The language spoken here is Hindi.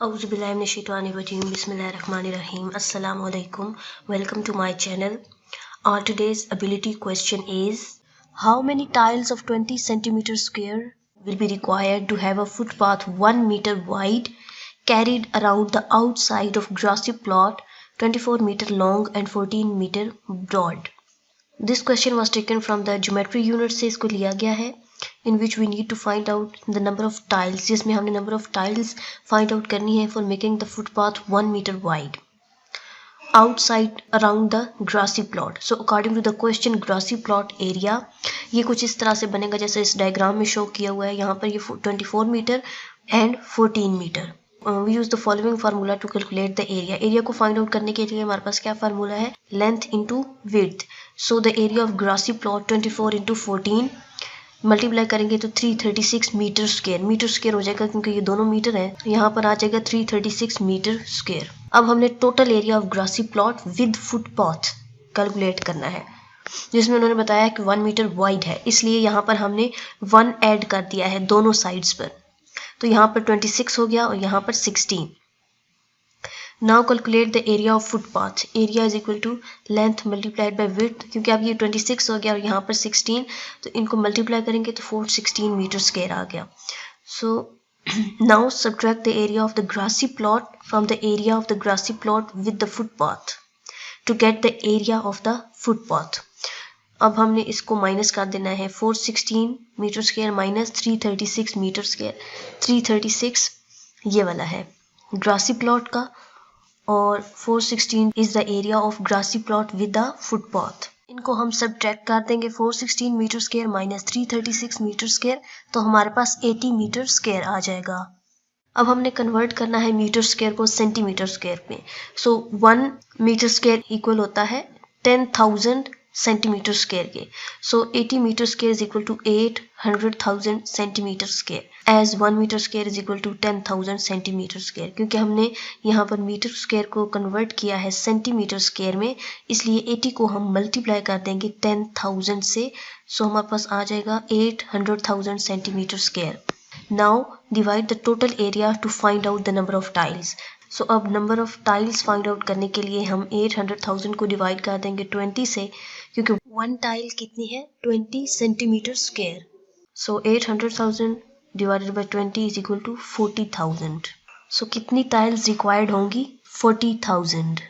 Auzubillahiminash-shaytanir-rajim. Bismillahir-rahmanir-rahim. Assalamualaikum. Welcome to my channel. Our today's ability question is: how many tiles of 20 centimeters square will be required to have a footpath 1 meter wide carried around the outside of grassy plot 24 meter long and 14 meter broad? This question was taken from the geometry unit से इसको लिया गया है, in which we need to find out the number of tiles, जिसमें हमने number of tiles find out करनी है for making the footpath 1 meter wide outside around the grassy plot. So according to the question, grassy plot area ये कुछ इस तरह से बनेगा जैसे इस डायग्राम में शो किया हुआ है. यहाँ पर ये 24 metre and 14 metre. We use the following formula to calculate the area. Area को फाइंड आउट करने के लिए हमारे पास क्या फार्मूला है? Length into width. So the area of grassy plot 24 into 14 multiply करेंगे तो 336 मीटर स्क्वायर. मीटर स्क्वायर हो जाएगा क्योंकि ये दोनों मीटर हैं, यहाँ पर आ जाएगा 336 मीटर स्क्वायर. अब हमने total area of grassy plot with footpath calculate करना है, जिसमें उन्होंने बताया कि 1 मीटर वाइड है, इसलिए यहाँ पर हमने 1 ऐड कर दिया है दोनों साइड्स पर. तो यहाँ पर 26 हो गया और यहाँ पर 16. Now calculate the area of footpath. Area is equal to length multiplied by width. क्योंकि अब ये 26 हो गया और यहाँ पर 16, तो इनको मल्टीप्लाई करेंगे तो 416 मीटर स्क्वायर आ गया. So now subtract the area of the grassy plot from the area of the grassy plot with the footpath to get the area of the footpath. अब हमने इसको माइनस कर देना है. 416 metre square minus 336 metre square. 336 ये वाला है ग्रासी प्लॉट का और 416 is the area of grassy plot with the footpath. इनको हम सब्ट्रैक्ट कर देंगे. 416 metre square minus 336 metre square, तो हमारे पास 80 मीटर स्क्वायर आ जाएगा. अब हमने कन्वर्ट करना है मीटर स्क्वायर को सेंटीमीटर स्क्वायर में. सो 1 मीटर स्क्वायर इक्वल होता है 10,000 सेंटीमीटर स्क्वायर के. So 80 metre square is equal to 800,000 centimetre square as 1 metre square is equal to 10,000 centimetre square. क्योंकि हमने यहाँ पर मीटर स्क्वायर को कन्वर्ट किया है सेंटीमीटर स्क्वायर में, इसलिए 80 को हम मल्टीप्लाई कर देंगे 10,000 से. सो हमारे पास आ जाएगा 800,000 centimetre square. Now divide the total area to find out the number of tiles. So अब number of tiles find out करने के लिए हम 800,000 को डिवाइड कर देंगे 20 से, क्योंकि 1 टाइल कितनी है? 20 centimetre square. So 800,000 divided by 20 is equal to 40,000. So कितनी टाइल्स रिक्वायर्ड होंगी? 40,000.